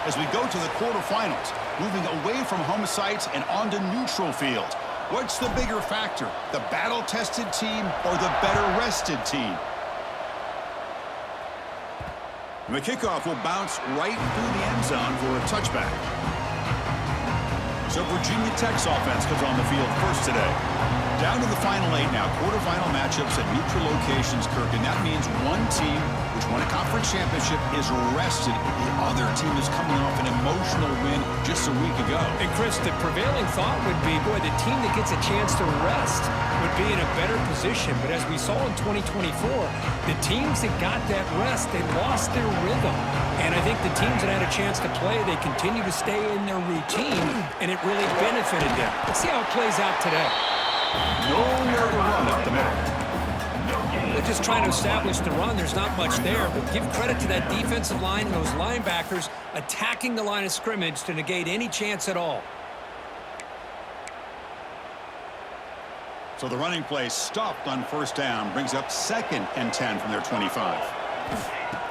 as we go to the quarterfinals, moving away from home sites and onto neutral field. What's the bigger factor, the battle-tested team or the better-rested team? The kickoff will bounce right through the end zone for a touchback. So Virginia Tech's offense comes on the field first today. Down to the final 8 now. Quarterfinal matchups at neutral locations, Kirk, and that means one team which won a conference championship is rested. The other team is coming off an emotional win just a week ago. And Chris, the prevailing thought would be, boy, the team that gets a chance to rest would be in a better position. But as we saw in 2024, the teams that got that rest, they lost their rhythm. And I think the teams that had a chance to play, they continue to stay in their routine, and it really benefited them. Let's see how it plays out today. Nowhere to run up the middle. They're just trying to establish the run. There's not much there, but give credit to that defensive line and those linebackers attacking the line of scrimmage to negate any chance at all. So the running play stopped on first down, brings up 2nd and 10 from their 25.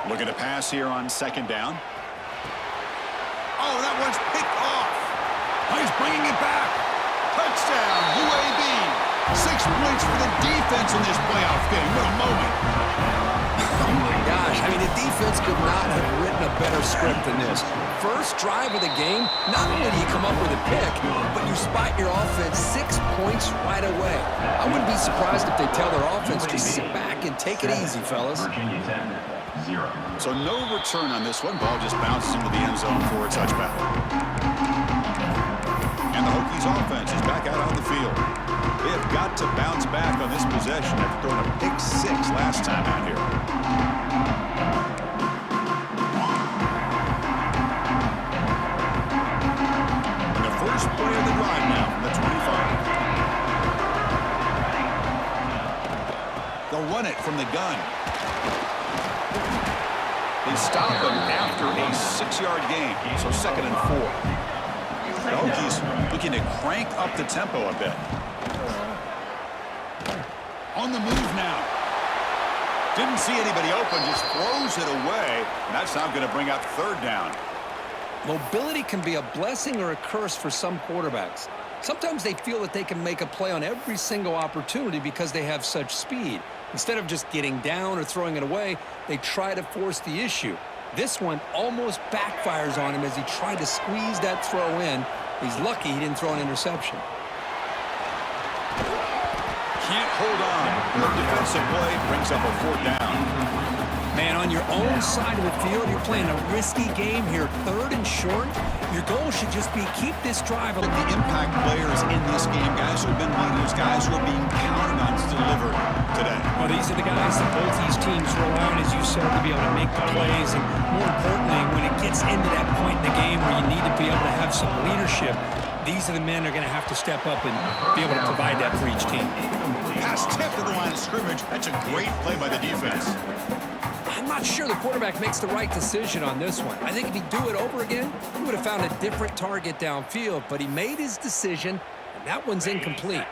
Looking to pass here on 2nd down. Oh, that one's picked off. Oh, he's bringing it back. Touchdown, UAB. 6 points for the defense in this playoff game. What a moment. Oh, my gosh. I mean, the defense could not have written a better script than this. First drive of the game, not only do you come up with a pick, but you spot your offense 6 points right away. I wouldn't be surprised if they tell their offense, just sit back and take it easy, fellas. So no return on this one. Ball just bounces into the end zone for a touchback. And the Hokies offense is back out on the field. They have got to bounce back on this possession after throwing a pick 6 last time out here. And the first play of the drive now from the 25. They'll run it from the gun. They stop him after a 6-yard gain, so 2nd and 4. The Hokies looking to crank up the tempo a bit. On the move now. Didn't see anybody open, just throws it away. And that's now going to bring up 3rd down. Mobility can be a blessing or a curse for some quarterbacks. Sometimes they feel that they can make a play on every single opportunity because they have such speed. Instead of just getting down or throwing it away, they try to force the issue. This one almost backfires on him as he tried to squeeze that throw in. He's lucky he didn't throw an interception. Can't hold on. The defensive play brings up a 4th down. Man, on your own side of the field, you're playing a risky game here. 3rd and short. Your goal should just be keep this drive. The impact players in this game, guys who have been leaders, guys who are being counted on to deliver today. Well, these are the guys that both these teams rely on, as you said, to be able to make the plays. And more importantly, when it gets into that point in the game where you need to be able to have some leadership, these are the men that are going to have to step up and be able to provide that for each team. Pass tipped to the line of scrimmage. That's a great play by the defense. I'm not sure the quarterback makes the right decision on this one. I think if he'd do it over again, he would have found a different target downfield, but he made his decision, and that one's incomplete.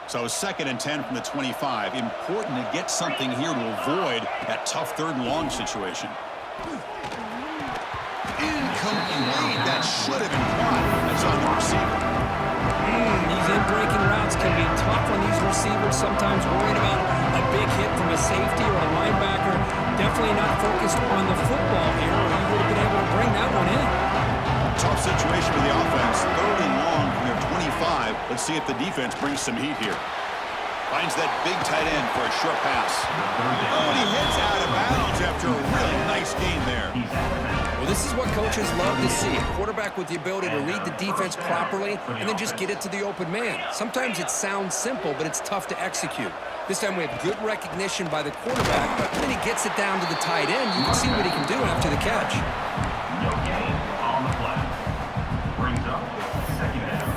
So 2nd and 10 from the 25. Important to get something here to avoid that tough 3rd and long situation. Incomplete. That should have been caught. That's on the receiver. These in-breaking routes can be tough on these receivers, sometimes worried about a big hit from a safety or a linebacker. Definitely not focused on the football here, or he would have been able to bring that one in. Tough situation for the offense. 3rd and long from their 25. Let's see if the defense brings some heat here. Finds that big tight end for a short pass. Oh, and he hits out of bounds after a really nice gain there. Well, this is what coaches love to see. A quarterback with the ability to read the defense properly and then just get it to the open man. Sometimes it sounds simple, but it's tough to execute. This time we have good recognition by the quarterback, but when he gets it down to the tight end, you can see what he can do after the catch. No gain on the play. Brings up 2nd down.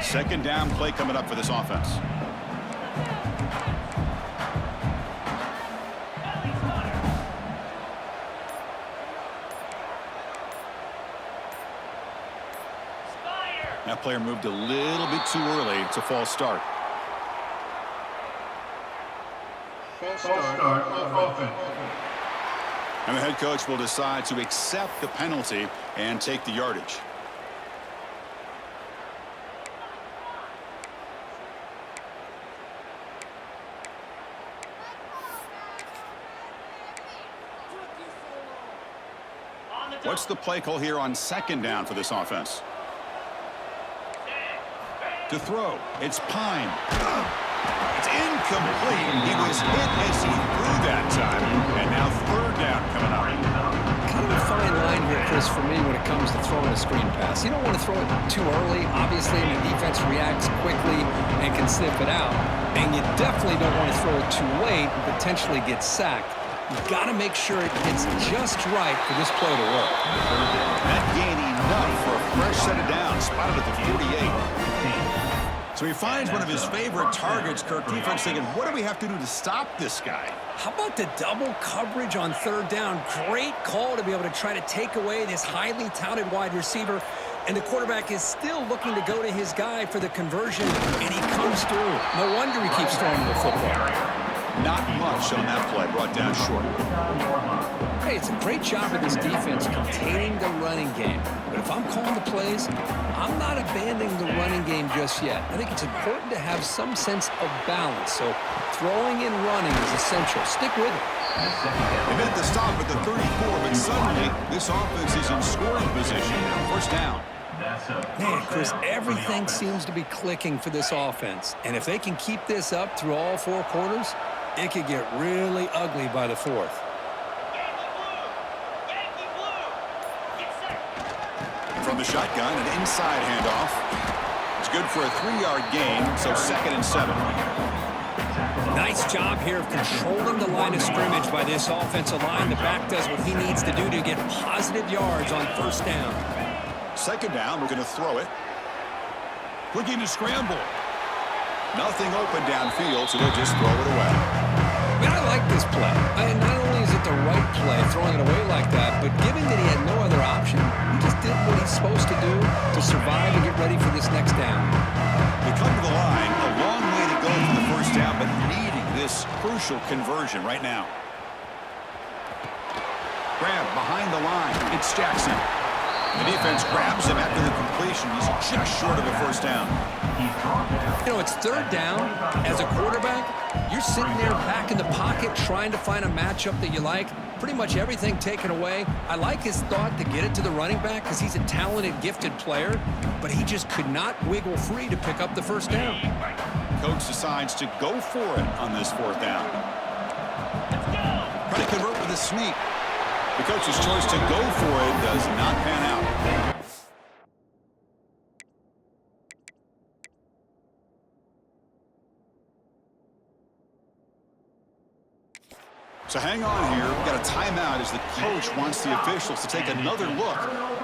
Second down play coming up for this offense. That player moved a little bit too early. It's a false start. False start offense. And the head coach will decide to accept the penalty and take the yardage. What's the play call here on second down for this offense? To throw, it's Pine. It's incomplete. He was hit as he threw that time. And now third down coming up. Kind of a fine line here, Chris, for me when it comes to throwing a screen pass. You don't want to throw it too early, obviously, and the defense reacts quickly and can sniff it out. And you definitely don't want to throw it too late and potentially get sacked. You've got to make sure it hits just right for this play to work. That gain enough for a fresh set of downs, spotted at the 48. So he finds one of his favorite targets. Kirk, defense thinking, what do we have to do to stop this guy? How about the double coverage on third down? Great call to be able to try to take away this highly touted wide receiver. And the quarterback is still looking to go to his guy for the conversion, and he comes through. No wonder he keeps throwing the football. Not much on that play, brought down short. Hey, it's a great job of this defense containing the running game. But if I'm calling the plays, I'm not abandoning the running game just yet. I think it's important to have some sense of balance. So throwing and running is essential. Stick with it. They made the stop at the 34, but suddenly this offense is in scoring position. First down. Man, Chris, everything seems to be clicking for this offense. And if they can keep this up through all four quarters, it could get really ugly by the fourth. From the shotgun, an inside handoff. It's good for a 3-yard gain, so 2nd and 7. Nice job here of controlling the line of scrimmage by this offensive line. The back does what he needs to do to get positive yards on first down. 2nd down, we're going to throw it. Looking to scramble. Nothing open downfield, so they'll just throw it away. Man, I like this play. Not only is it the right play, throwing it away like that, but given that he had no other option, he just did what he's supposed to do to survive and get ready for this next down. They come to the line, a long way to go for the first down, but needing this crucial conversion right now. Grab behind the line. It's Jackson. The defense grabs him after the completion. He's just short of a first down. You know, it's third down. As a quarterback, you're sitting there back in the pocket trying to find a matchup that you like. Pretty much everything taken away. I like his thought to get it to the running back because he's a talented, gifted player, but he just could not wiggle free to pick up the first down. Coach decides to go for it on this 4th down. Trying to convert with a sneak. The coach's choice to go for it does not pan out. So hang on here. We've got a timeout as the coach wants the officials to take another look.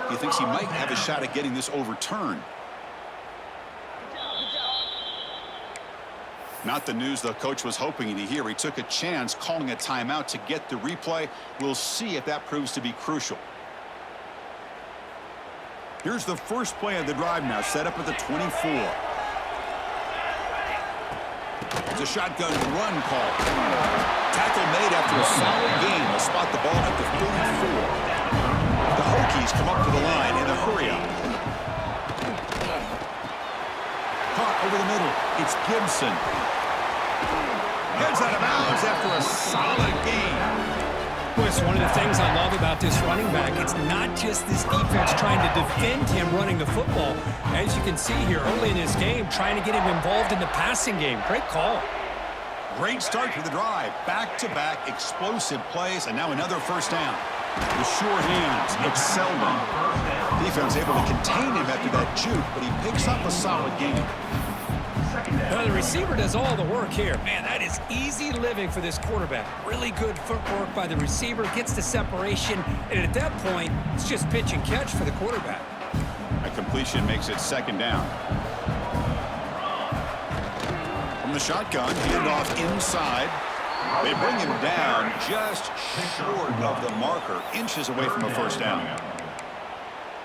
He thinks he might have a shot at getting this overturned. Not the news the coach was hoping to hear. He took a chance calling a timeout to get the replay. We'll see if that proves to be crucial. Here's the first play of the drive now, set up at the 24. It's a shotgun run call. Tackle made after a solid gain. They'll spot the ball at the 34. The Hokies come up to the line in a hurry-up. Caught over the middle. It's Gibson. Heads out of bounds after a solid gain. Chris, one of the things I love about this running back, it's not just this defense trying to defend him running the football. As you can see here early in this game, trying to get him involved in the passing game. Great call. Great start to the drive. Back-to-back explosive plays, and now another first down. The sure hands, it's Selden. Defense able to contain him after that juke, but he picks up a solid gain. Well, the receiver does all the work here. Man, that is easy living for this quarterback. Really good footwork by the receiver, gets the separation, and at that point, it's just pitch and catch for the quarterback. A completion makes it 2nd down. From the shotgun, handoff inside. They bring him down just short of the marker, inches away from a first down.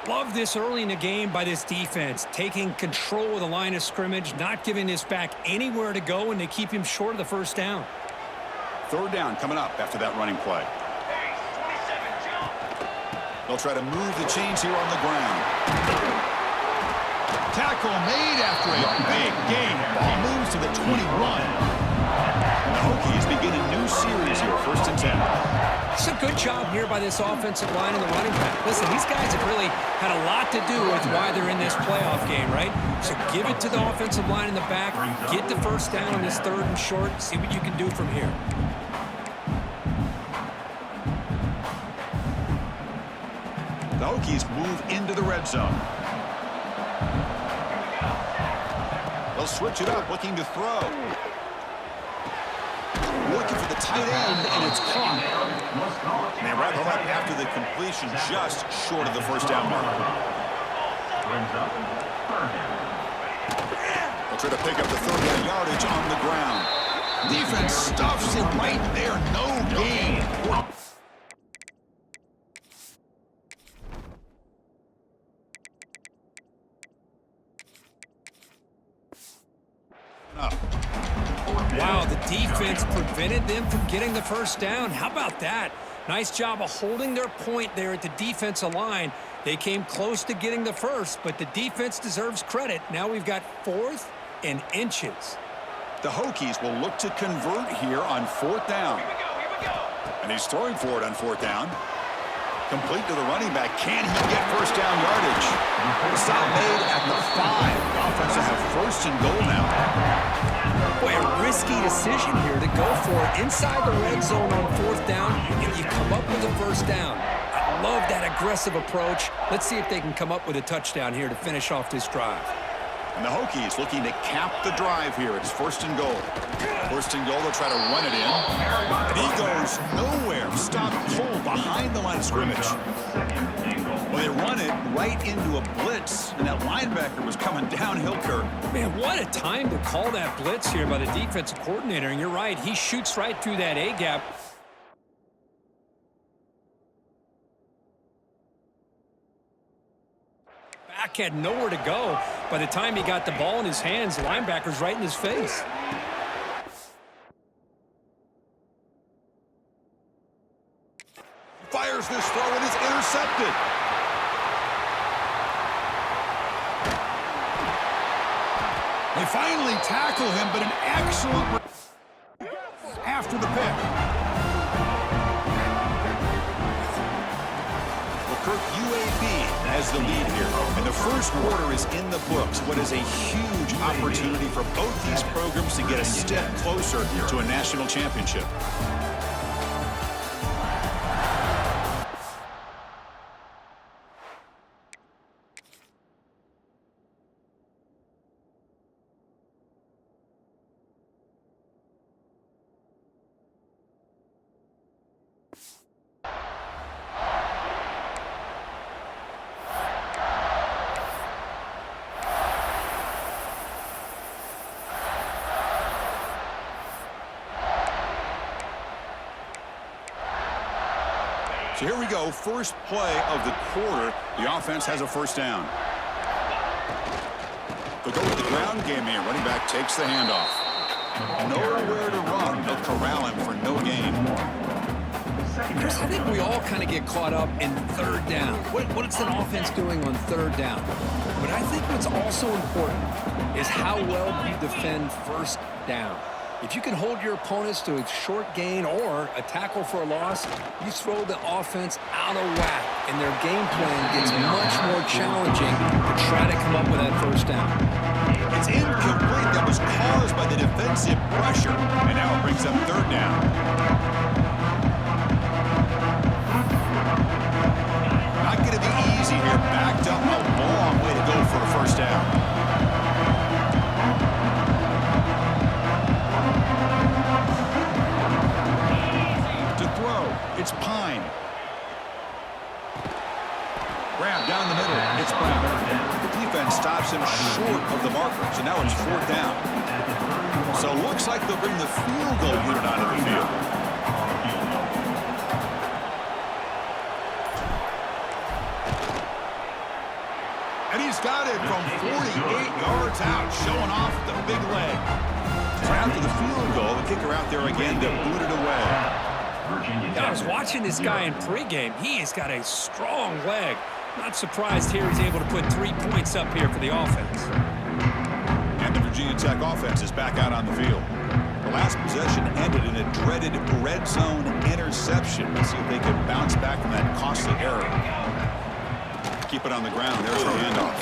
Love this early in the game by this defense, taking control of the line of scrimmage, not giving this back anywhere to go, and they keep him short of the first down. Third down coming up after that running play. They'll try to move the chains here on the ground. Tackle made after a big gain. Ball moves to the 21. And the Hokies begin a new series here, 1st and 10. It's a good job here by this offensive line and the running back. Listen, these guys have really had a lot to do with why they're in this playoff game, right? So give it to the offensive line in the back, get the first down on this 3rd and short, see what you can do from here. The Hokies move into the red zone. They'll switch it up, looking to throw. Looking for the tight end, and it's caught. And they wrap him up after the completion, just short of the first down mark. They'll try to pick up the 30 yardage on the ground. Defense stuffs it right there, no gain. Wow, the defense prevented them from getting the first down. How about that? Nice job of holding their point there at the defensive line. They came close to getting the first, but the defense deserves credit. Now we've got 4th and inches. The Hokies will look to convert here on 4th down. And he's throwing for it on 4th down. Complete to the running back. Can he get first down yardage? The stop made at the 5. The offense will have 1st and goal now. Boy, a risky decision here to go for it inside the red zone on 4th down, and you come up with a first down. I love that aggressive approach. Let's see if they can come up with a touchdown here to finish off this drive. And the Hokies looking to cap the drive here. It's 1st and goal. 1st and goal, they'll try to run it in. And he goes nowhere. Stop cold behind the line of scrimmage. Well, they run it right into a blitz, and that linebacker was coming downhill, Kirk. Man, what a time to call that blitz here by the defensive coordinator. And you're right, he shoots right through that A-gap. Back had nowhere to go. By the time he got the ball in his hands, the linebacker's right in his face. Fires this throw, and it's intercepted. They finally tackle him, but an excellent after the pick. Well, Kirk, UAB has the lead here, and the first quarter is in the books. What is a huge opportunity for both these programs to get a step closer to a national championship. So here we go, first play of the quarter. The offense has a first down. They'll go with the ground game here. Running back takes the handoff. Nowhere to run. They'll corral him for no gain. Chris, I think we all kind of get caught up in 3rd down. What's an offense doing on 3rd down? But I think what's also important is how well you defend 1st down. If you can hold your opponents to a short gain or a tackle for a loss, you throw the offense out of whack, and their game plan gets much more challenging to try to come up with that first down. It's incomplete. That was caused by the defensive pressure, and now it brings up 3rd down. Not going to be easy here. Backed up a long way to go for a first down. It's Pine. Grab down the middle. It's Brown. The defense stops him short of the marker, so now it's 4th down. So it looks like they'll bring the field goal unit onto the field. And he's got it from 48 yards out, showing off the big leg. So after the field goal, the kicker out there again to boot it away. I was watching this guy in pregame. He has got a strong leg. Not surprised here he's able to put 3 points up here for the offense. And the Virginia Tech offense is back out on the field. The last possession ended in a dreaded red zone interception. Let's see if they can bounce back from that costly error. Keep it on the ground. There's the handoff.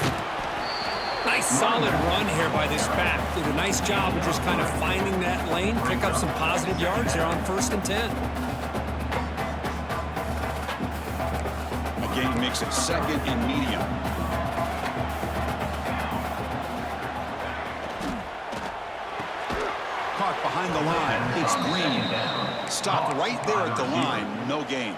Nice solid run here by this back. Did a nice job of just kind of finding that lane, pick up some positive yards there on 1st and 10. A gain makes it 2nd and medium. Caught behind the line. It's Green. Stopped right there at the line. No gain.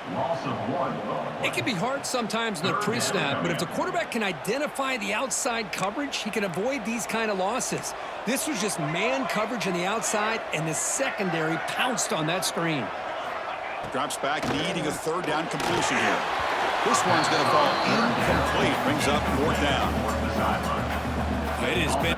It can be hard sometimes in the pre-snap, but if the quarterback can identify the outside coverage, he can avoid these kind of losses. This was just man coverage on the outside, and the secondary pounced on that screen. Drops back, needing a 3rd down completion here. This one's going to fall incomplete. Brings up 4th down. It has been...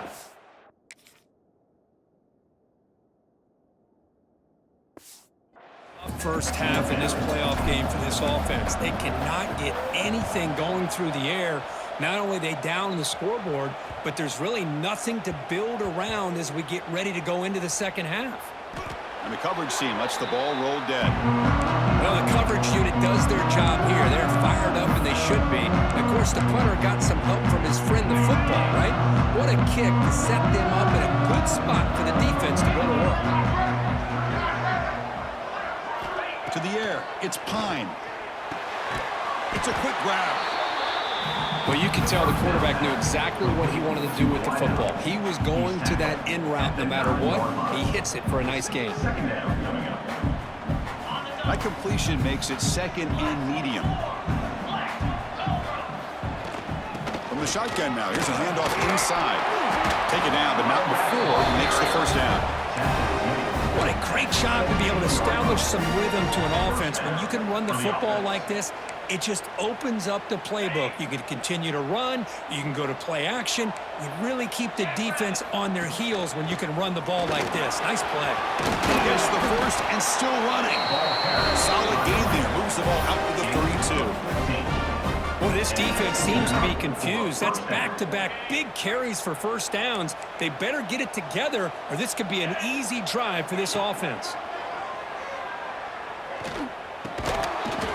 First half in this playoff game for this offense. They cannot get anything going through the air. Not only are they down on the scoreboard, but there's really nothing to build around as we get ready to go into the second half. And the coverage team lets the ball roll dead. Well, the coverage unit does their job here. They're fired up, and they should be. Of course, the punter got some help from his friend, the football, right? What a kick to set them up in a good spot for the defense to go to work. To the air, it's Pine. It's a quick grab. Well, you can tell the quarterback knew exactly what he wanted to do with the football. He was going to that in route no matter what. He hits it for a nice gain. That completion makes it 2nd and medium. From the shotgun now, here's a handoff inside. Take it down, but not before he makes the 1st down. What a great job to be able to establish some rhythm to an offense. When you can run the football like this, it just opens up the playbook. You can continue to run. You can go to play action. You really keep the defense on their heels when you can run the ball like this. Nice play. Gets the 1st and still running. Solid gain there. Moves the ball out to the 32. Well, this defense seems to be confused. That's back-to-back big carries for 1st downs. They better get it together, or this could be an easy drive for this offense.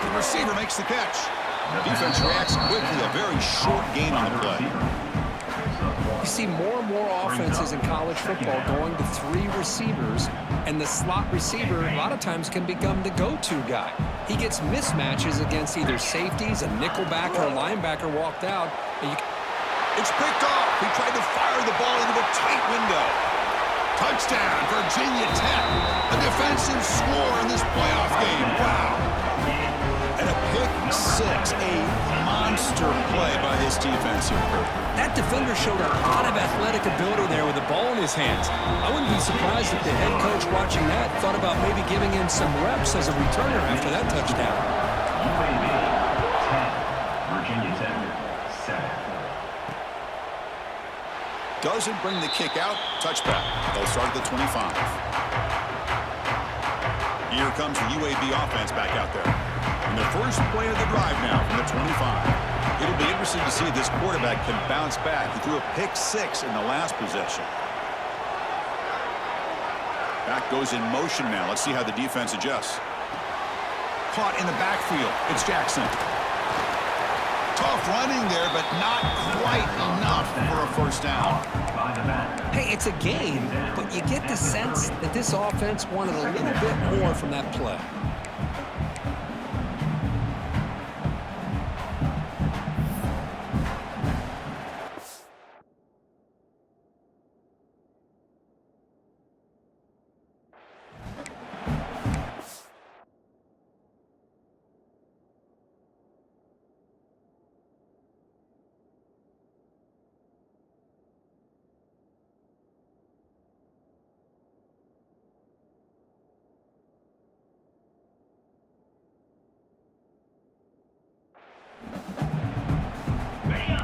The receiver makes the catch. Defense reacts quickly. A very short gain on the play. You see more and more offenses in college football going to 3 receivers, and the slot receiver a lot of times can become the go-to guy. He gets mismatches against either safeties, a nickelback, or a linebacker walked out. It's picked off. He tried to fire the ball into a tight window. Touchdown, Virginia Tech. A defensive score in this playoff game. Wow. And a pick 6, a monster play by this defense here. That defender showed a lot of athletic ability there with the ball in his hands. I wouldn't be surprised if the head coach watching that thought about maybe giving him some reps as a returner after that touchdown. UAB 10, Virginia Tech 7. Doesn't bring the kick out. Touchback. They'll start at the 25. Here comes the UAB offense back out there. And the first play of the drive now from the 25. It'll be interesting to see if this quarterback can bounce back. He threw a pick 6 in the last possession. Back goes in motion now. Let's see how the defense adjusts. Caught in the backfield. It's Jackson. Tough running there, but not quite enough for a 1st down. Hey, it's a game, but you get the sense that this offense wanted a little bit more from that play.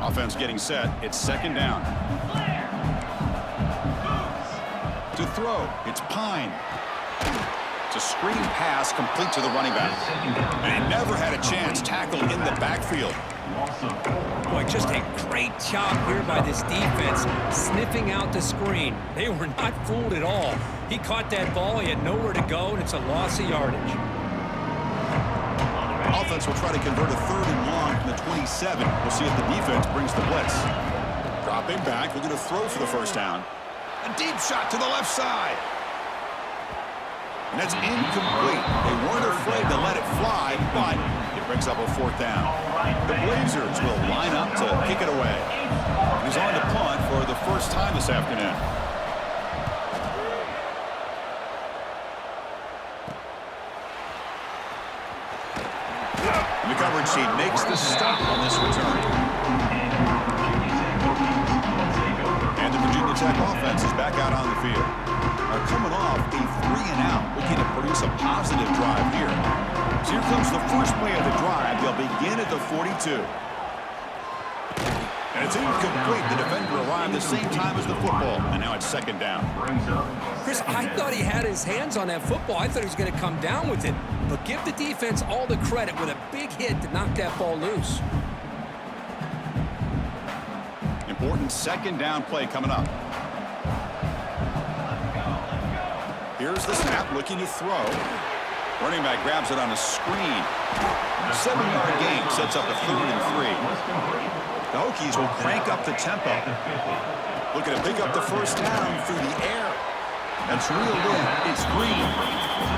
Offense getting set. It's second down. To throw, it's Pine. It's a screen pass complete to the running back. And he never had a chance tackled in the backfield. Boy, just a great job here by this defense, sniffing out the screen. They were not fooled at all. He caught that ball, he had nowhere to go, and it's a loss of yardage. Offense will try to convert a 3rd and long from the 27. We'll see if the defense brings the blitz. Dropping back, looking to throw for the first down. A deep shot to the left side. And that's incomplete. They weren't afraid to let it fly, but it brings up a 4th down. The Blazers will line up to kick it away. He's on to punt for the first time this afternoon. And the coverage sheet makes the stop on this return. And the Virginia Tech offense is back out on the field. Are coming off a 3-and-out, looking to produce a positive drive here. So here comes the first play of the drive. They'll begin at the 42. And it's incomplete. The defender arrived the same time as the football. And now it's second down. Chris, I thought he had his hands on that football. I thought he was going to come down with it. But give the defense all the credit with a big hit to knock that ball loose. Important second down play coming up. Here's the snap, looking to throw. Running back grabs it on a screen. 7-yard gain sets up a 3rd and 3. The Hokies will crank up the tempo. Looking to pick up the first down through the air. That's reeled in. It's Green.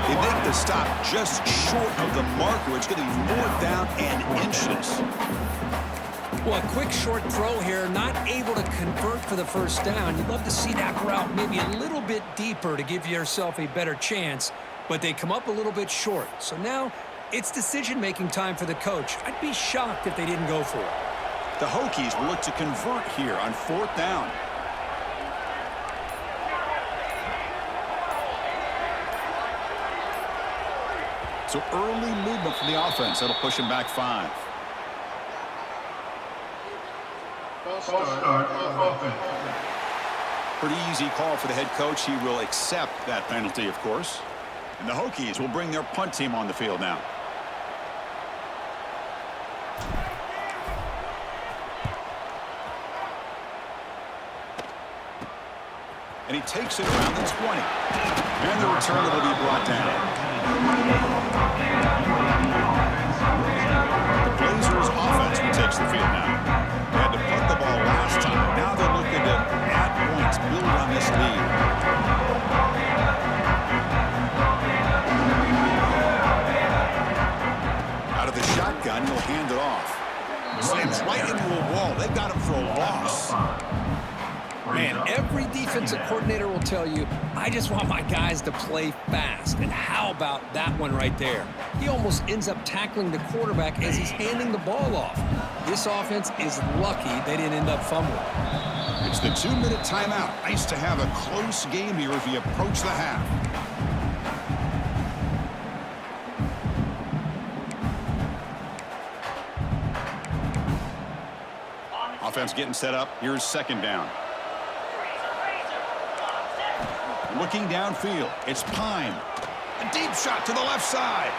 They make the stop just short of the marker. It's going to be 4th down and inches. Well, a quick short throw here, not able to convert for the first down. You'd love to see that route maybe a little bit deeper to give yourself a better chance, but they come up a little bit short. So now it's decision-making time for the coach. I'd be shocked if they didn't go for it. The Hokies will look to convert here on 4th down. So early movement from the offense. That'll push him back 5. Pretty easy call for the head coach. He will accept that penalty, of course. And the Hokies will bring their punt team on the field now. And he takes it around the 20. And the return will be brought down. The Blazers offense takes the field now. They had to punt the ball last time. Now they're looking to add points, build on this lead. Out of the shotgun, he'll hand it off. Slams right into a wall. They've got him for a loss. Man, every defensive coordinator will tell you, I just want my guys to play fast. And how about that one right there? He almost ends up tackling the quarterback as he's handing the ball off. This offense is lucky they didn't end up fumbling. It's the 2-minute timeout. Nice to have a close game here as we approach the half. Offense getting set up. Here's second down. Looking downfield. It's Pine. A deep shot to the left side.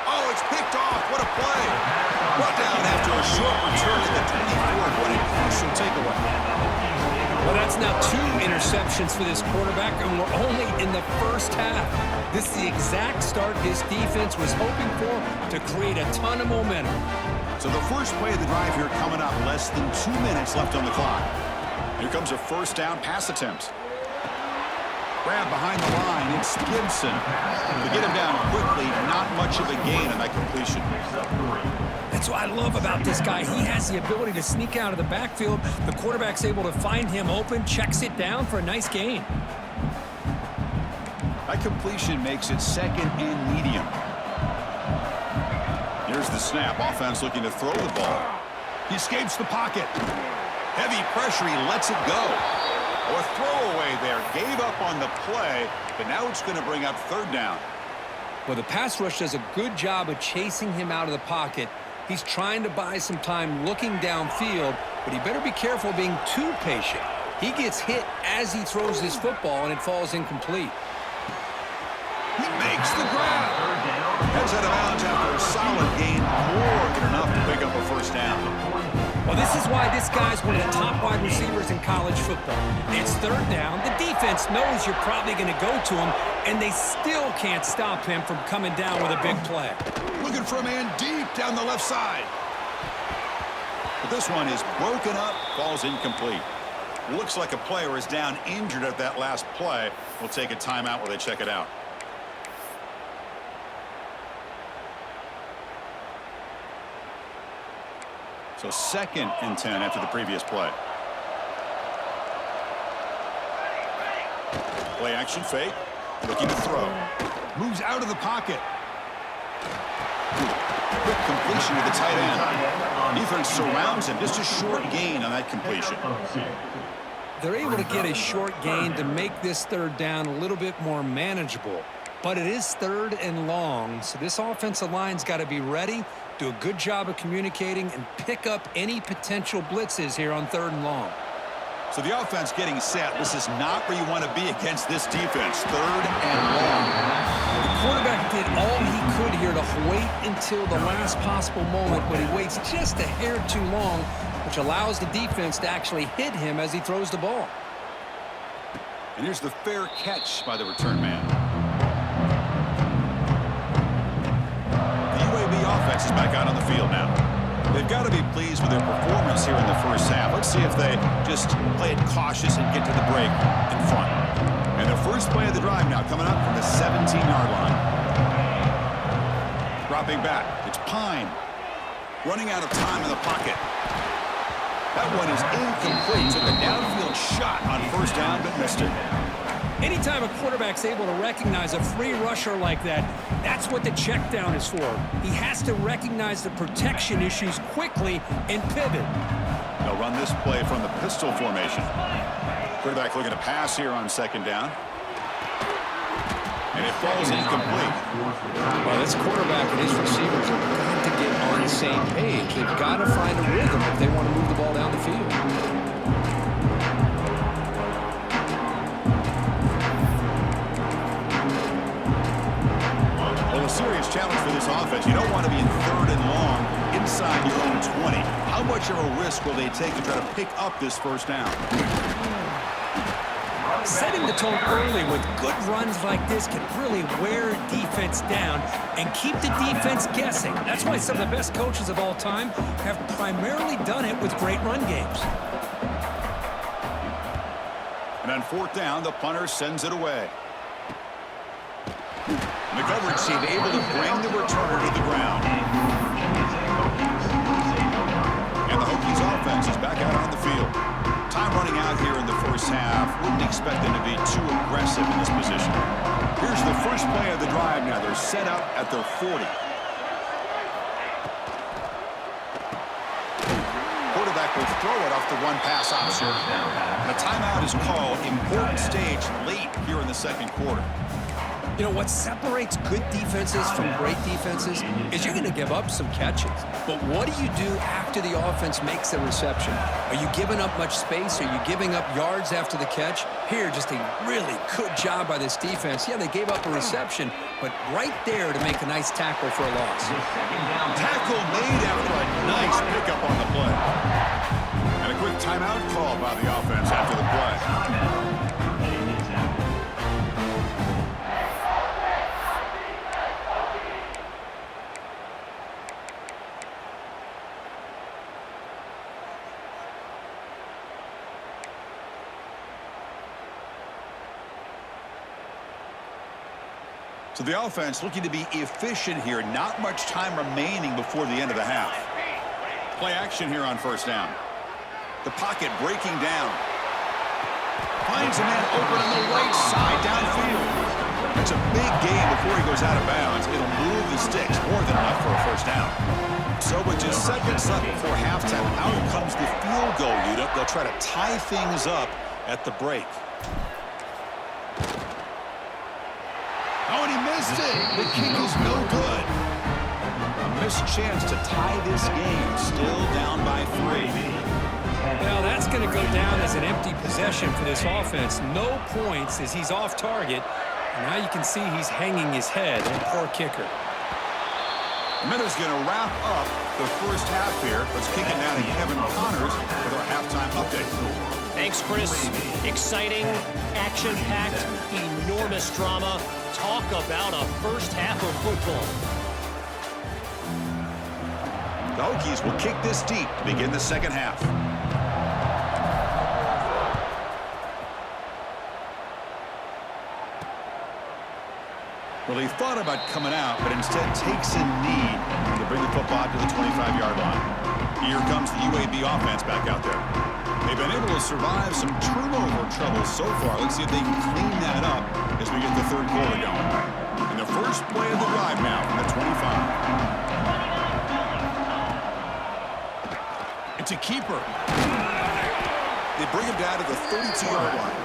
Oh, it's picked off. What a play. Brought down after a short return at the 24. What a crucial takeaway. Well, that's now 2 interceptions for this quarterback, and we're only in the first half. This is the exact start this defense was hoping for to create a ton of momentum. So the first play of the drive here coming up. Less than 2 minutes left on the clock. Here comes a first down pass attempt. Grab behind the line. It's Gibson. To get him down quickly, not much of a gain on that completion. That's what I love about this guy. He has the ability to sneak out of the backfield. The quarterback's able to find him open, checks it down for a nice gain. That completion makes it second and medium. Here's the snap. Offense looking to throw the ball. He escapes the pocket. Heavy pressure. He lets it go. A throwaway there. Gave up on the play, but now it's going to bring up third down. Well, the pass rush does a good job of chasing him out of the pocket, He's trying to buy some time looking downfield, but he better be careful being too patient. He gets hit as he throws his football, and it falls incomplete. He makes the grab. Heads out of bounds after a solid gain, more than enough to pick up a first down. Well, this is why this guy's one of the top wide receivers in college football. It's third down. The defense knows you're probably going to go to him, and they still can't stop him from coming down with a big play. Looking for a man deep down the left side. But this one is broken up, falls incomplete. Looks like a player is down injured at that last play. We'll take a timeout while they check it out. So 2nd and 10 after the previous play. Play action fake. Looking to throw. Moves out of the pocket. Quick completion to the tight end. Defense surrounds him. Just a short gain on that completion. They're able to get a short gain to make this third down a little bit more manageable. But it is 3rd and long, so this offensive line's got to be ready, do a good job of communicating, and pick up any potential blitzes here on 3rd and long. So the offense getting set. This is not where you want to be against this defense. 3rd and long. The quarterback did all he could here to wait until the last possible moment, but he waits just a hair too long, which allows the defense to actually hit him as he throws the ball. And here's the fair catch by the return man. The UAB offense is back out on the field now. They've got to be pleased with their performance here in the first half. Let's see if they just play it cautious and get to the break in front. And the first play of the drive now coming up from the 17-yard line. Dropping back. It's Pine. Running out of time in the pocket. That one is incomplete. Took a downfield shot on first down, but missed it. Anytime a quarterback's able to recognize a free rusher like that, that's what the check down is for. He has to recognize the protection issues quickly and pivot. They'll run this play from the pistol formation. Quarterback looking to pass here on 2nd down. And it falls incomplete. Well, this quarterback and his receivers have got to get on the same page. They've got to find a rhythm if they want to move the ball down the field. Well, a serious challenge for this offense. You don't want to be in 3rd and long inside your own 20. How much of a risk will they take to try to pick up this first down? Setting the tone early with good runs like this can really wear defense down and keep the defense guessing. That's why some of the best coaches of all time have primarily done it with great run games. And on 4th down, the punter sends it away. The coverage team able to bring the returner to the ground. And the Hokies offense is back out on the field. Time running out here in the first half. Wouldn't expect them to be too aggressive in this position. Here's the first play of the drive now. They're set up at their 40. Quarterback will throw it off the one-pass option. And a timeout is called. Important stage late here in the 2nd quarter. You know, what separates good defenses from great defenses is you're going to give up some catches. But what do you do after the offense makes the reception? Are you giving up much space? Are you giving up yards after the catch? Here, just a really good job by this defense. Yeah, they gave up a reception, but right there to make a nice tackle for a loss. Tackle made after a nice pickup on the play. And a quick timeout called by the offense after the play. So the offense looking to be efficient here. Not much time remaining before the end of the half. Play action here on 1st down. The pocket breaking down. Finds a man open on the right side downfield. That's a big gain before he goes out of bounds. It'll move the sticks more than enough for a first down. So with just seconds left before halftime, out comes the field goal unit. They'll try to tie things up at the break. Oh, and he missed it. The kick is no good. A bonus chance to tie this game. Still down by 3. Well, that's going to go down as an empty possession for this offense. No points as he's off target. And now you can see he's hanging his head. And poor kicker. The Minutes going to wrap up the first half here. Let's kick it now to Kevin Connors with our halftime update. Thanks, Chris. Exciting, action-packed, enormous drama. Talk about a first half of football. The Hokies will kick this deep to begin the second half. Well, he thought about coming out, but instead takes a knee to bring the football to the 25-yard line. Here comes the UAB offense back out there. They've been able to survive some turnover trouble so far. Let's see if they can clean that up as we get the third quarter going. And the first play of the drive now from the 25. It's a keeper. They bring him down to the 32-yard line.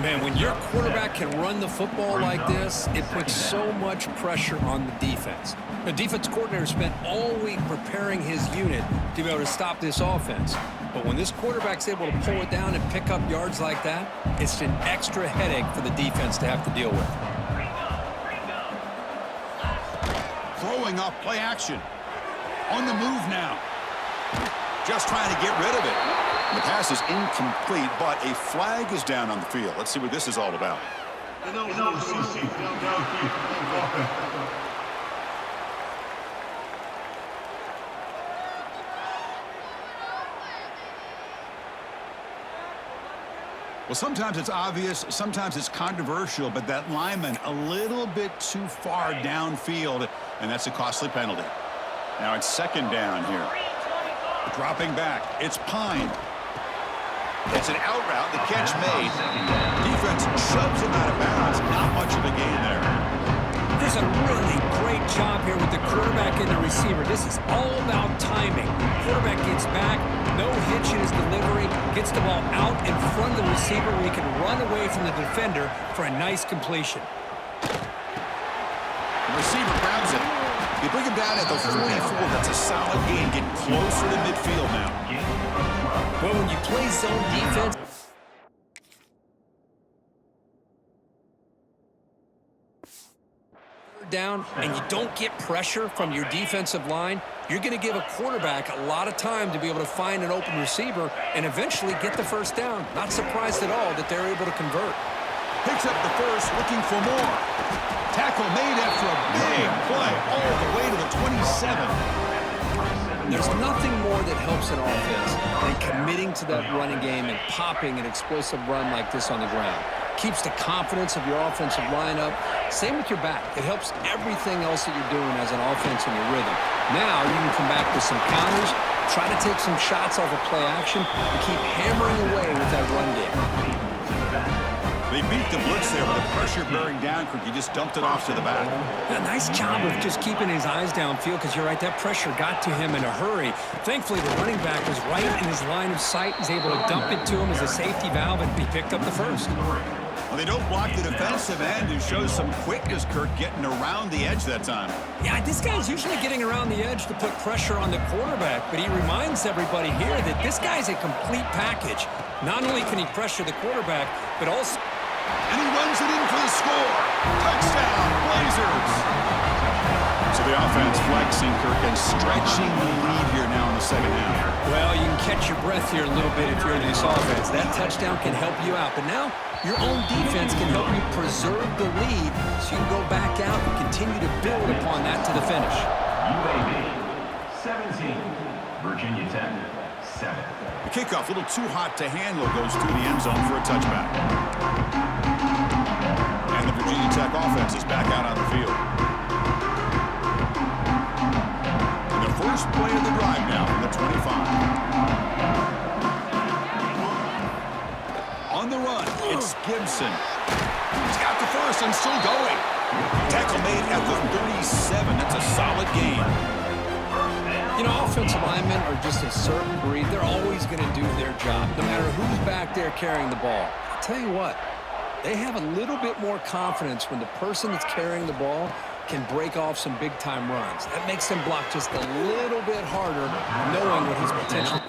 Man, when your quarterback can run the football like this, it puts so much pressure on the defense. The defense coordinator spent all week preparing his unit to be able to stop this offense. But when this quarterback's able to pull it down and pick up yards like that, it's an extra headache for the defense to have to deal with. Throwing off play action. On the move now. Just trying to get rid of it. The pass is incomplete, but a flag is down on the field. Let's see what this is all about. Well, sometimes it's obvious, sometimes it's controversial, but that lineman a little bit too far downfield, and that's a costly penalty. Now it's second down here. Dropping back, it's Pine. It's an out route, the catch made. Defense shoves him out of bounds. Not much of a gain there. There's a really great job here with the quarterback and the receiver. This is all about timing. Quarterback gets back, no hitch in his delivery, gets the ball out in front of the receiver where he can run away from the defender for a nice completion. The receiver grabs it. They bring him down at the 44. That's a solid gain, getting closer to midfield now. Well, when you play zone defense, down and you don't get pressure from your defensive line, you're going to give a quarterback a lot of time to be able to find an open receiver and eventually get the first down. Not surprised at all that they're able to convert. Picks up the first, looking for more. Tackle made after a big play all the way to the 27. There's nothing more that helps an offense than committing to that running game and popping an explosive run like this on the ground. Keeps the confidence of your offensive lineup. Same with your back. It helps everything else that you're doing as an offense in your rhythm. Now you can come back with some counters, try to take some shots off of play action, and keep hammering away with that run game. They beat the blitz there with the pressure bearing down. He just dumped it off to the back. a nice job of just keeping his eyes downfield because you're right, that pressure got to him in a hurry. Thankfully, the running back was right in his line of sight. He's able to dump it to him as a safety valve, and he picked up the first. Well, they don't block the defensive end, who shows some quickness, Kirk, getting around the edge that time. Yeah, this guy's usually getting around the edge to put pressure on the quarterback, but he reminds everybody here that this guy's a complete package. Not only can he pressure the quarterback, but also... And he runs it in for the score. Touchdown, Blazers. So the offense flexing, Kirk, and stretching the lead here now in the second half. Well, you can catch your breath here a little bit if you're in this offense. That touchdown can help you out. But now your own defense can help you preserve the lead so you can go back out and continue to build upon that to the finish. UAB 17, Virginia Tech 7. The kickoff, a little too hot to handle, goes through the end zone for a touchback. And the Virginia Tech offense is back out on the field. And the first play of the drive now from the 25. On the run, it's Gibson. He's got the first and still going. Tackle made at the 37. That's a solid gain. You know, offensive linemen are just a certain breed. They're always going to do their job, no matter who's back there carrying the ball. I'll tell you what, they have a little bit more confidence when the person that's carrying the ball can break off some big-time runs. That makes him block just a little bit harder, knowing what his potential.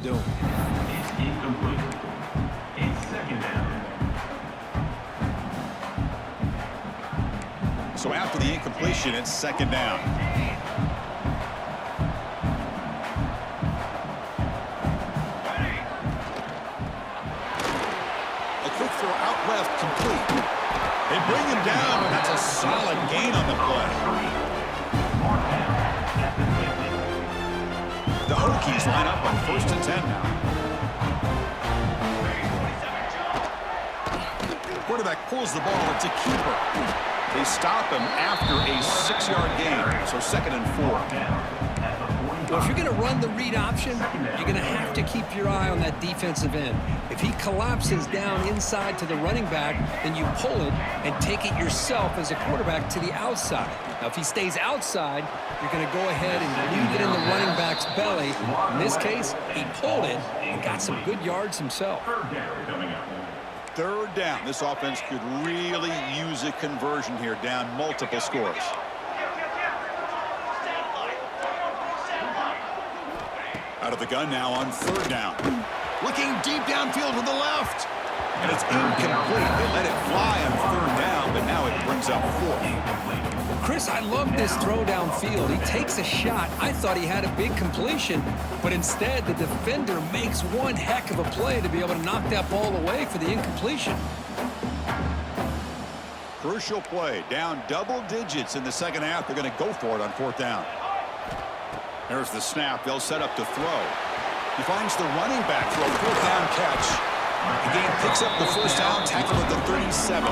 Doing. It's incomplete. It's second down. So after the incompletion, it's second down. A quick throw out left, complete. They bring him down, and that's a solid gain on the play. The Hokies line up on 1st and 10 now. Quarterback pulls the ball. It's a keeper. They stop him after a 6-yard gain, so 2nd and 4. Well, if you're going to run the read option, you're going to have to keep your eye on that defensive end. If he collapses down inside to the running back, then you pull it and take it yourself as a quarterback to the outside. Now, if he stays outside, you're going to go ahead and leave it in the running back's belly. In this case, he pulled it and got some good yards himself. Third down. This offense could really use a conversion here, down multiple scores. Out of the gun now on 3rd down. Looking deep downfield to the left. And it's incomplete. They let it fly on 3rd down, but now it brings up 4th. Chris, I love this throw downfield. He takes a shot. I thought he had a big completion, but instead the defender makes one heck of a play to be able to knock that ball away for the incompletion. Crucial play. Down double digits in the second half. They're going to go for it on 4th down. There's the snap. They'll set up to throw. He finds the running back for a 4th down catch. Again, picks up the 1st down, tackle at the 37.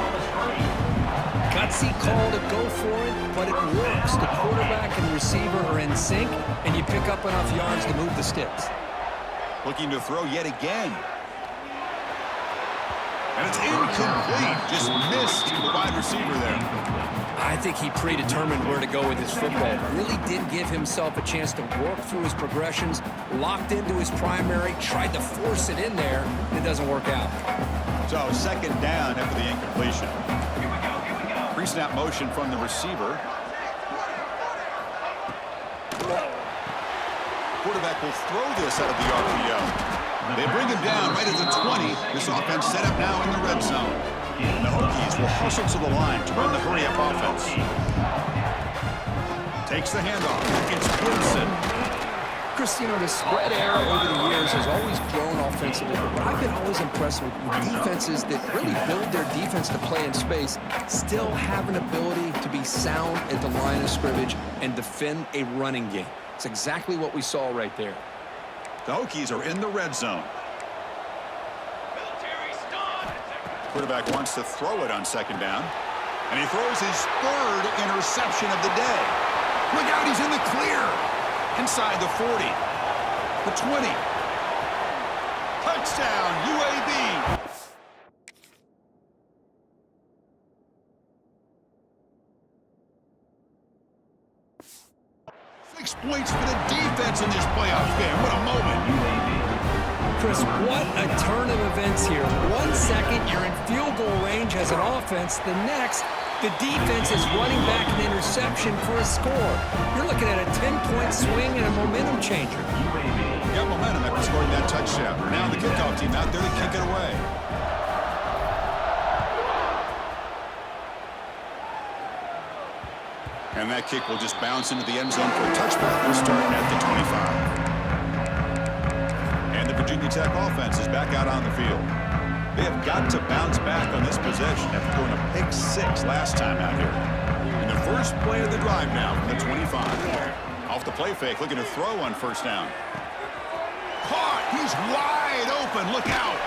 Gutsy call to go for it, but it works. The quarterback and receiver are in sync, and you pick up enough yards to move the sticks. Looking to throw yet again. And it's incomplete. Just missed the wide receiver there. I think he predetermined where to go with his football. Really did give himself a chance to work through his progressions, locked into his primary, tried to force it in there, and it doesn't work out. So 2nd down after the incompletion. Pre-snap motion from the receiver. Quarterback will throw this out of the RPO. They bring him down right at the 20. This offense set up now in the red zone. And the Hokies will hustle to the line to run the hurry-up offense. Takes the handoff. It's Gibson. Chris, you know, the spread era over the years has always grown offensively, but I've been always impressed with defenses that really build their defense to play in space, still have an ability to be sound at the line of scrimmage and defend a running game. It's exactly what we saw right there. The Hokies are in the red zone. Quarterback wants to throw it on 2nd down. And he throws his 3rd interception of the day. Look out, he's in the clear. Inside the 40. The 20. Touchdown, UAB. 6 points for the defense in this playoff game. What a moment. Chris, what a turn of events here. 1 second, you're in field goal range as an offense. The next, the defense is running back an interception for a score. You're looking at a 10-point swing and a momentum changer. Got momentum after scoring that touchdown. Now the kickoff team out there to kick it away. And that kick will just bounce into the end zone for a touchback. They'll start at the 25. And the Virginia Tech offense is back out on the field. They have got to bounce back on this possession after throwing a pick 6 last time out here. And the first play of the drive now from the 25. Off the play fake, looking to throw on 1st down. Caught! He's wide open. Look out!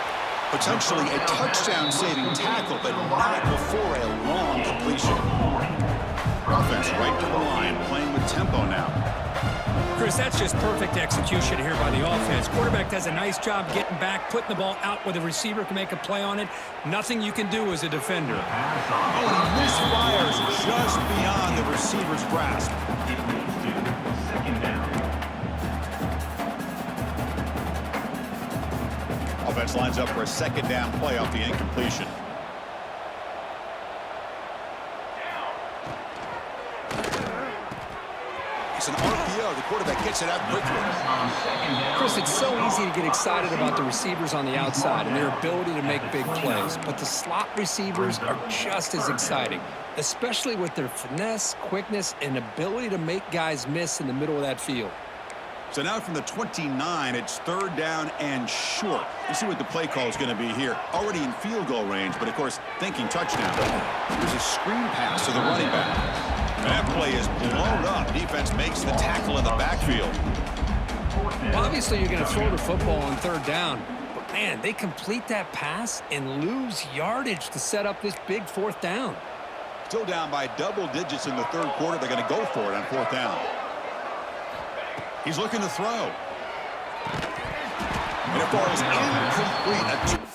Potentially a touchdown-saving tackle, but not before a long completion. Offense right to the line, playing with tempo now. Chris, that's just perfect execution here by the offense. Quarterback does a nice job getting back, putting the ball out where the receiver can make a play on it. Nothing you can do as a defender. Oh, and he misfires just beyond the receiver's grasp. offense lines up for a second down play off the incompletion. It's an RPO. The quarterback gets it out quickly. Chris, it's so easy to get excited about the receivers on the outside and their ability to make big plays, but the slot receivers are just as exciting, especially with their finesse, quickness, and ability to make guys miss in the middle of that field. So now from the 29, it's third down and short. Let's see what the play call is going to be here. Already in field goal range, but of course, thinking touchdown. There's a screen pass to the running back. And that play is blown up. Defense makes the tackle in the backfield. Well, obviously, you're going to throw the football on third down. But, man, they complete that pass and lose yardage to set up this big fourth down. Still down by double digits in the third quarter. They're going to go for it on fourth down. He's looking to throw. And it falls incomplete.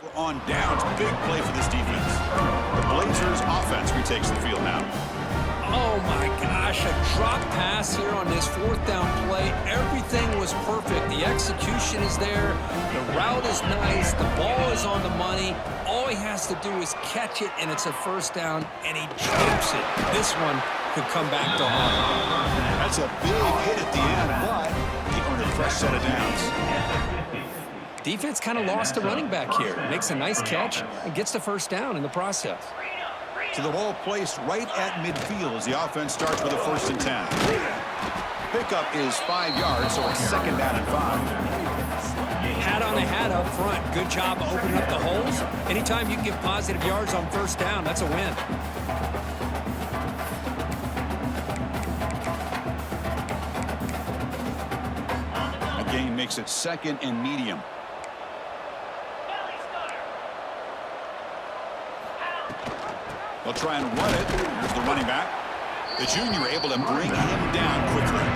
We're on downs. Big play for this defense. The Blazers offense retakes the field now. Oh, my gosh, a drop pass here on this fourth down play. Everything was perfect. The execution is there. The route is nice. The ball is on the money. All he has to do is catch it, and it's a first down, and he jumps it. This one could come back to haunt. That's a big hit at the end, but he earned a fresh set of downs. Defense kind of lost the running back here. Makes a nice catch and gets the first down in the process. So the ball placed right at midfield as the offense starts with a 1st and 10. Pickup is 5 yards, so it's second down and 5. Hat on the hat up front. Good job of opening up the holes. Anytime you can get positive yards on first down, that's a win. A gain makes it second and medium. They'll try and run it. Here's the running back. The junior able to bring him down quickly.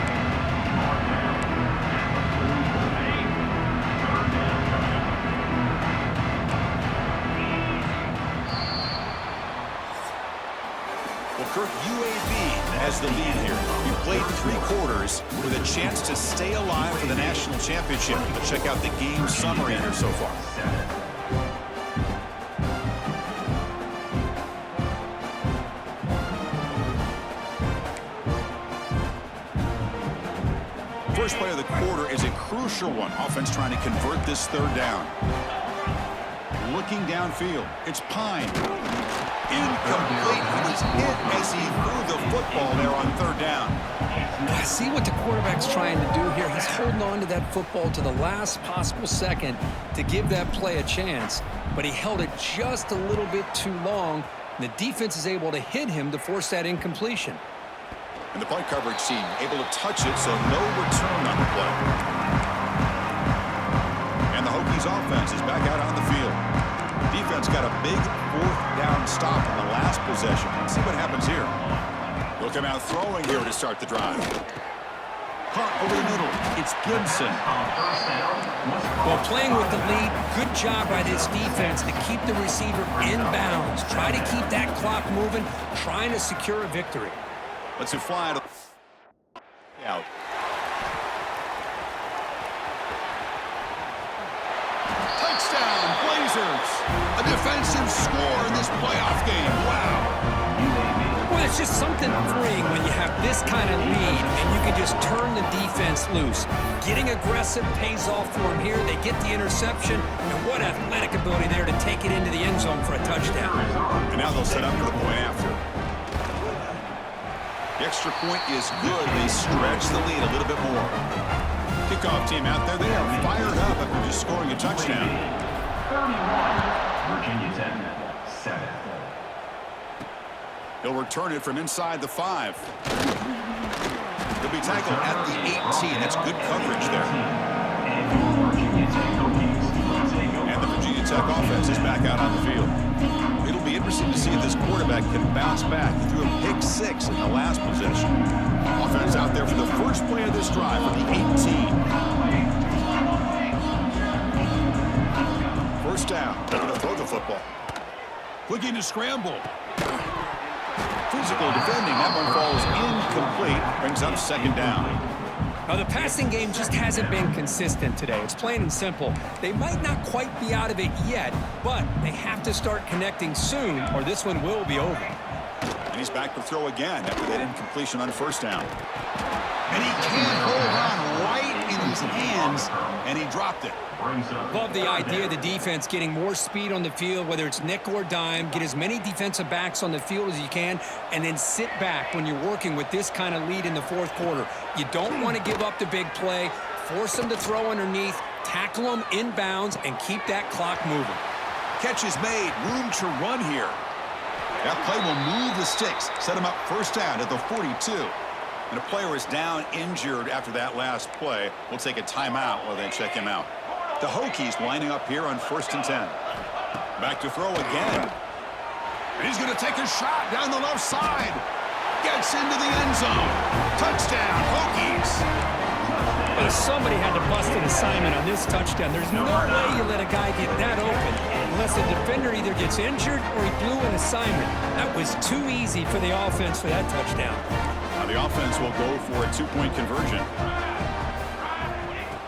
Well, Kirk, UAB has the lead here. You played 3 quarters with a chance to stay alive for the national championship. Let's check out the game summary here so far. First play of the quarter is a crucial one. Offense trying to convert this third down. Looking downfield. It's Pine. Incomplete. He was hit as he threw the football there on third down. I see what the quarterback's trying to do here. He's holding on to that football to the last possible second to give that play a chance. But he held it just a little bit too long. And the defense is able to hit him to force that incompletion. And the play coverage team able to touch it, so no return on the play. And the Hokies offense is back out on the field. Defense got a big fourth down stop in the last possession. Let's see what happens here. They'll come out throwing here to start the drive. Hunt over the middle. It's Gibson. Well, playing with the lead, good job by this defense to keep the receiver in bounds. Try to keep that clock moving, trying to secure a victory. Let's fly out. Touchdown, Blazers! A defensive score in this playoff game. Wow. Well, it's just something freeing when you have this kind of lead and you can just turn the defense loose. Getting aggressive pays off for them here. They get the interception, and what athletic ability there to take it into the end zone for a touchdown. And now they'll set up for the point after. The extra point is good. They stretch the lead a little bit more. Kickoff team out there. They are fired up after just scoring a touchdown. 31, Virginia Tech, 7. He'll return it from inside the 5. He'll be tackled at the 18. That's good coverage there. And the Virginia Tech offense is back out on the field. It'll be interesting to see if this quarterback can bounce back. He threw a pick 6 in the last possession. Offense out there for the first play of this drive from the 18. First down. They're going to throw the football. Looking to scramble. Physical defending. That one falls incomplete. Brings up second down. Now, the passing game just hasn't been consistent today. It's plain and simple. They might not quite be out of it yet, but they have to start connecting soon, or this one will be over. And he's back to throw again after that incompletion on first down. And he can't hold on right in his hands, and he dropped it. Love the idea of the defense getting more speed on the field, whether it's nickel or dime. Get as many defensive backs on the field as you can, and then sit back when you're working with this kind of lead in the fourth quarter. You don't want to give up the big play. Force them to throw underneath, tackle them inbounds, and keep that clock moving. Catch is made. Room to run here. That play will move the sticks. Set him up first down at the 42. And a player is down injured after that last play. We'll take a timeout while they check him out. The Hokies lining up here on 1st and 10. Back to throw again. And he's going to take a shot down the left side. Gets into the end zone. Touchdown, Hokies. Well, somebody had to bust an assignment on this touchdown. There's no way you let a guy get that open unless the defender either gets injured or he blew an assignment. That was too easy for the offense for that touchdown. Now the offense will go for a 2-point conversion.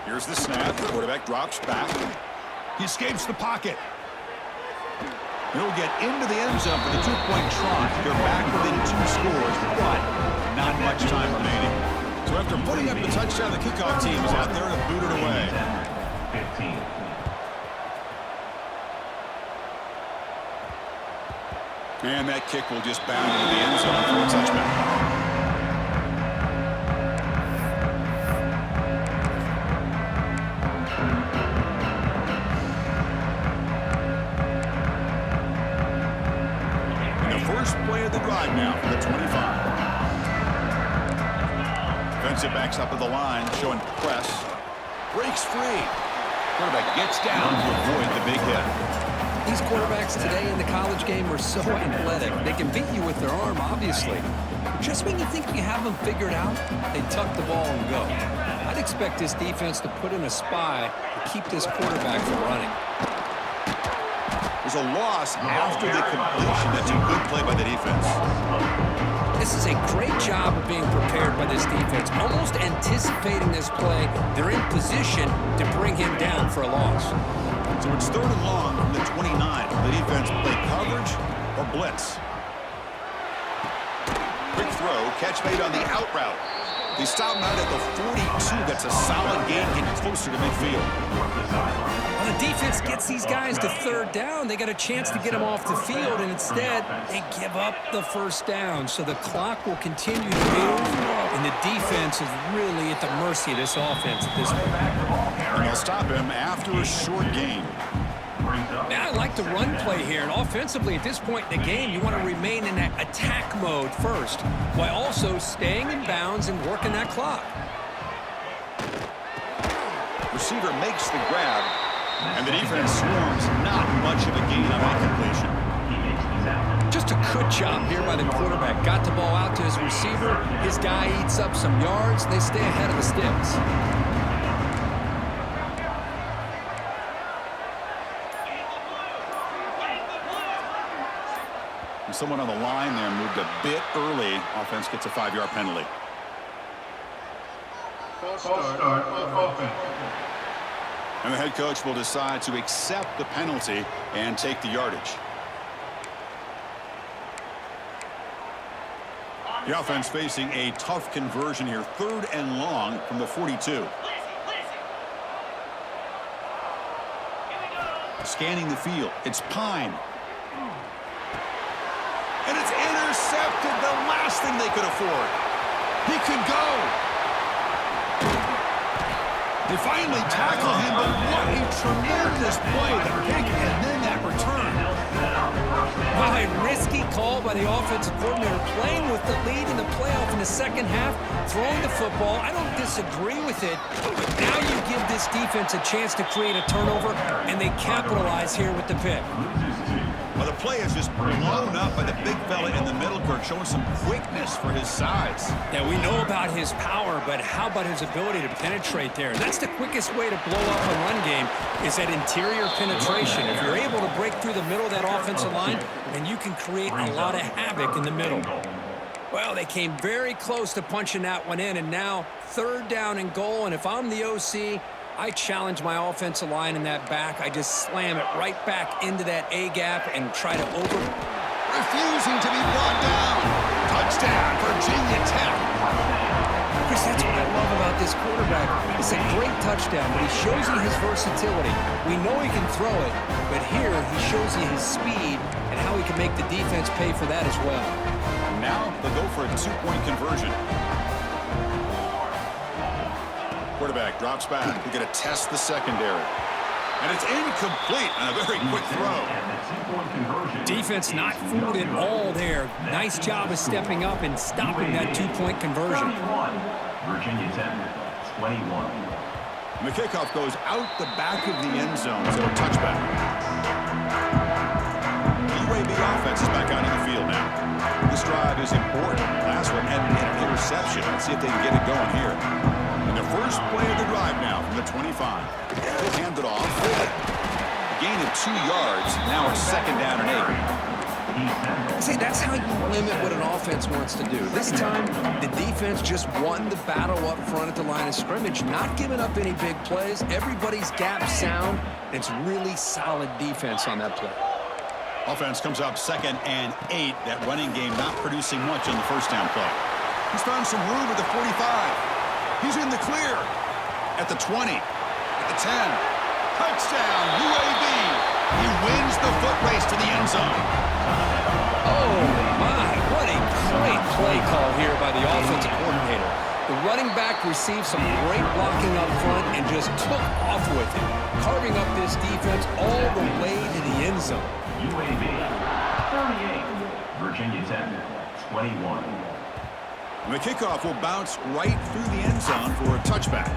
Here's the snap. The quarterback drops back. He escapes the pocket. And he'll get into the end zone for the 2-point try. They're back within 2 scores, but not much time remaining. So after putting up the touchdown, the kickoff team is out there to boot it away. 15. And that kick will just bound into the end zone for a touchback. Play of the drive now for the 25. Defensive backs up at the line, showing press. Breaks free. Quarterback gets down to avoid the big hit. These quarterbacks today in the college game are so athletic. They can beat you with their arm, obviously. Just when you think you have them figured out, they tuck the ball and go. I'd expect this defense to put in a spy to keep this quarterback from running. There's a loss after the completion. That's a good play by the defense. This is a great job of being prepared by this defense. Almost anticipating this play, they're in position to bring him down for a loss. So it's 3rd and long from the 29. The defense play coverage or blitz. Quick throw, catch made on the out route. They stop him out at the 42. That's a solid gain, getting closer to midfield. When the defense gets these guys to 3rd down, they got a chance to get them off the field, and instead they give up the first down. So the clock will continue to move, and the defense is really at the mercy of this offense at this point. And they'll stop him after a short gain. Now, I like the run play here, and offensively at this point in the game, you want to remain in that attack mode first, while also staying in bounds and working that clock. Receiver makes the grab, and the defense swarms. Not much of a gain on that completion. Just a good job here by the quarterback. Got the ball out to his receiver. His guy eats up some yards. They stay ahead of the sticks. Someone on the line there moved a bit early. Offense gets a 5-yard penalty. And the head coach will decide to accept the penalty and take the yardage. The offense facing a tough conversion here. 3rd and long from the 42. Scanning the field. It's Pine. And it's intercepted, the last thing they could afford. He could go. They finally tackle him, but what a tremendous play. The pick and then that return. Well, a risky call by the offensive coordinator, playing with the lead in the playoff in the second half, throwing the football. I don't disagree with it, but now you give this defense a chance to create a turnover, and they capitalize here with the pick. Well, the play is just blown up by the big fella in the middle, Kirk, showing some quickness for his size. Yeah, we know about his power, but how about his ability to penetrate there? That's the quickest way to blow up a run game, is that interior penetration. If you're able to break through the middle of that offensive line, then you can create a lot of havoc in the middle. Well, they came very close to punching that one in, and now 3rd down and goal, and if I'm the OC, I challenge my offensive line in that back. I just slam it right back into that A-gap and try to Refusing to be brought down. Touchdown, Virginia Tech. Chris, that's what I love about this quarterback. It's a great touchdown, but he shows you his versatility. We know he can throw it, but here he shows you his speed and how he can make the defense pay for that as well. Now they'll go for a 2-point conversion. Quarterback drops back. We're going to test the secondary. And it's incomplete on a very quick throw. Defense not fooled at all there. Nice job of stepping up and stopping that 2-point conversion. Virginia Tech, 21. And the kickoff goes out the back of the end zone, so a touchback. The UAB offense is back out on the field now. This drive is important. Last one had an interception. Let's see if they can get it going here. And the first play of the drive now from the 25. They'll hand it off. A gain of 2 yards. Now it's 2nd down and 8. See, that's how you limit what an offense wants to do. This time, the defense just won the battle up front at the line of scrimmage, not giving up any big plays. Everybody's gap sound. It's really solid defense on that play. Offense comes up 2nd and 8. That running game not producing much on the first down play. He's found some room at the 45. He's in the clear. At the 20. At the 10. Touchdown, UAB. He wins the foot race to the end zone. Oh, my. What a great play call here by the offensive coordinator. The running back received some great blocking up front and just took off with it, carving up this defense all the way to the end zone. UAB, 38. Virginia Tech, 21. And the kickoff will bounce right through the end zone for a touchback.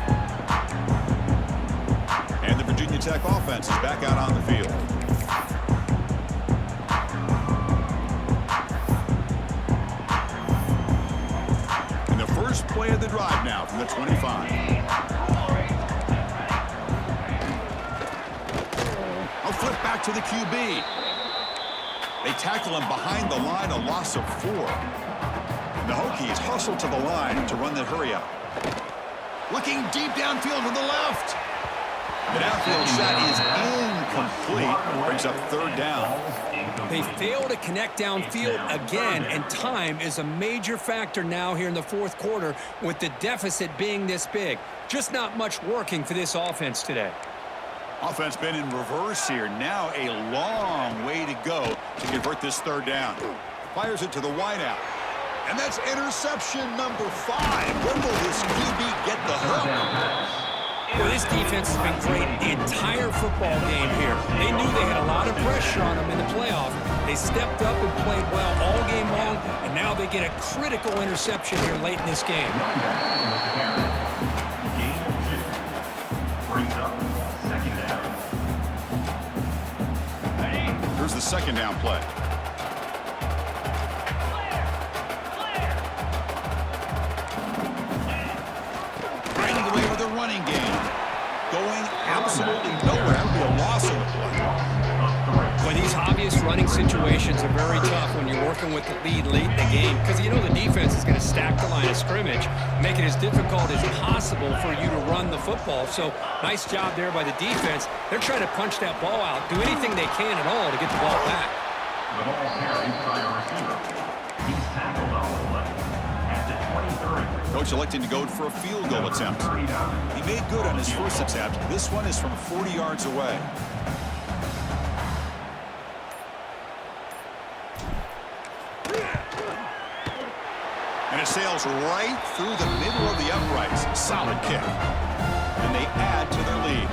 And the Virginia Tech offense is back out on the field. And the first play of the drive now from the 25. I'll flip back to the QB. They tackle him behind the line, a loss of 4. The Hokies hustle to the line to run that hurry up. Looking deep downfield to the left. The downfield shot is incomplete. Brings up 3rd down. They fail to connect downfield again, and time is a major factor now here in the 4th quarter with the deficit being this big. Just not much working for this offense today. Offense been in reverse here. Now a long way to go to convert this 3rd down. Fires it to the wideout. And that's interception number 5. When will this QB get the hook? Well, this defense has been great the entire football game here. They knew they had a lot of pressure on them in the playoff. They stepped up and played well all game long, and now they get a critical interception here late in this game. Brings up 2nd down. Here's the 2nd down play. Running game going absolutely nowhere. That would be a loss of the play. Well, these obvious running situations are very tough when you're working with the lead late in the game, because you know the defense is going to stack the line of scrimmage, make it as difficult as possible for you to run the football. So nice job there by the defense. They're trying to punch that ball out, do anything they can at all to get the ball back. The ball carried by a receiver. He's tackled on the play at the 23rd. Coach electing to go for a field goal attempt. He made good on his first attempt. This one is from 40 yards away. And it sails right through the middle of the uprights. Solid kick. And they add to their lead.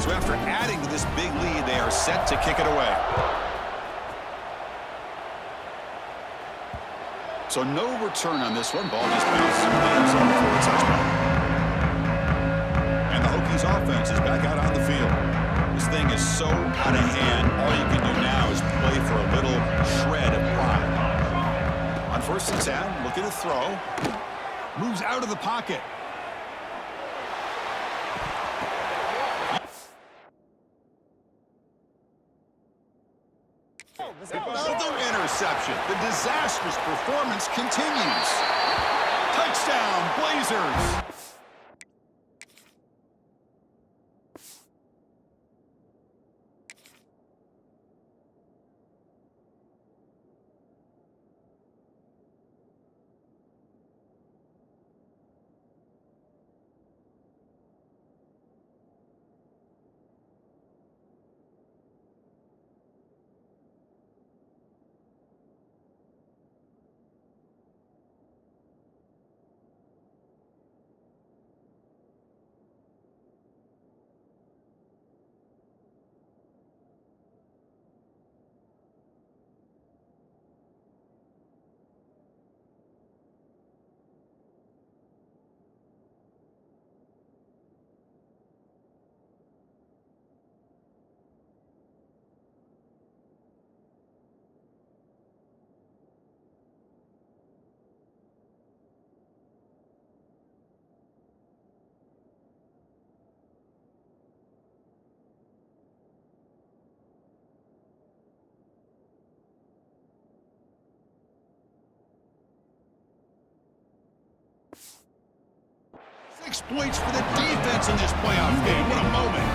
So after adding to this big lead, they are set to kick it away. So no return on this one. Ball just bounces in the end zone for a touchback. And the Hokies offense is back out on the field. This thing is so out of hand. All you can do now is play for a little shred of pride. On 1st and 10, looking to throw. Moves out of the pocket. Another interception. The disastrous performance continues. Touchdown, Blazers. Points for the defense in this playoff game. What a moment.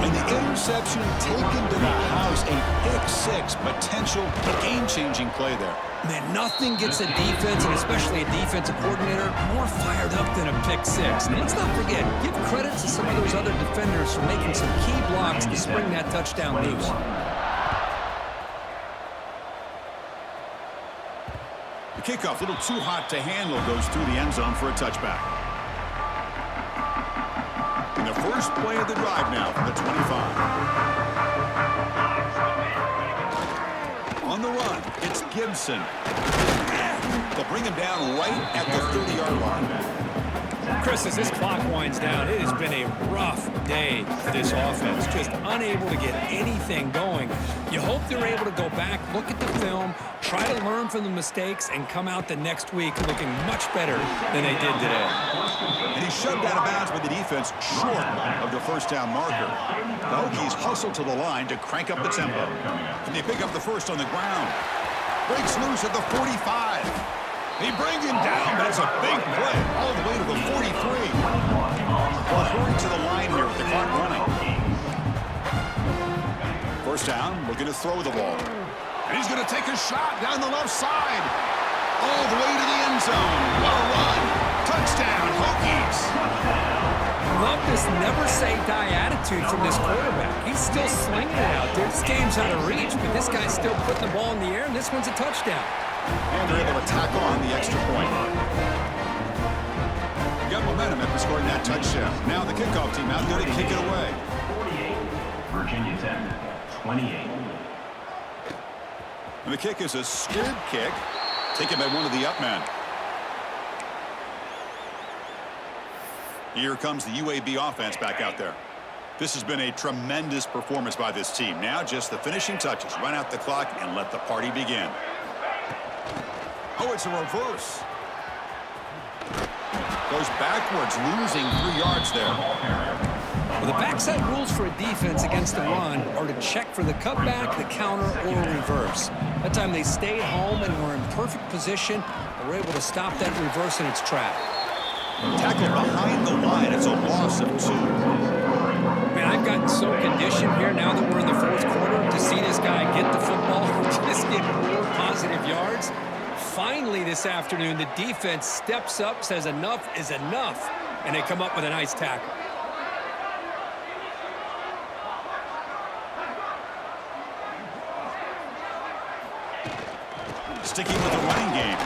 And the interception taken to the house. A pick-6 potential game-changing play there. Man, nothing gets a defense, and especially a defensive coordinator, more fired up than a pick-6. And let's not forget, give credit to some of those other defenders for making some key blocks to spring that touchdown loose. The kickoff, a little too hot to handle, goes through the end zone for a touchback. The first play of the drive now from the 25. On the run, it's Gibson. They'll bring him down right at the 30-yard line. Chris, as this clock winds down, it has been a rough day for this offense. Just unable to get anything going. You hope they're able to go back, look at the film, try to learn from the mistakes, and come out the next week looking much better than they did today. And he's shoved out of bounds by the defense short of the first down marker. The Hokies hustle to the line to crank up the tempo. Can they pick up the first on the ground? Breaks loose at the 45. They bring him down, but it's a big play all the way to the 43. Well, hurry to the line here with the clock running. First down, looking to throw the ball. And he's going to take a shot down the left side. All the way to the end zone. What a run. Touchdown, Hokies. Love this never-say-die attitude from this quarterback. He's still slinging it out there. This game's out of reach, but this guy's still putting the ball in the air, and this one's a touchdown. And they're able to tack on the extra point. You got momentum after scoring that touchdown. Now the kickoff team out there to kick it away. 48, Virginia Tech, 28. And the kick is a skid kick, taken by one of the up men. Here comes the UAB offense back out there. This has been a tremendous performance by this team. Now just the finishing touches. Run out the clock and let the party begin. Oh, it's a reverse. Goes backwards, losing 3 yards there. Well, the backside rules for a defense against the run are to check for the cutback, the counter, or a reverse. That time they stayed home and were in perfect position and were able to stop that reverse in its track. Tackled behind the line. It's a loss of 2. Man, I've gotten so conditioned here now that we're in the 4th quarter to see this guy get the football, just get more positive yards. Finally this afternoon, the defense steps up, says enough is enough, and they come up with a nice tackle. Sticking with the running game.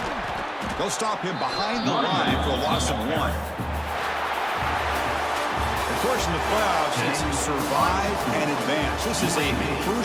They'll stop him behind the line for a loss of 1. Of course, in the playoffs, it's survive and advance. This is a crucial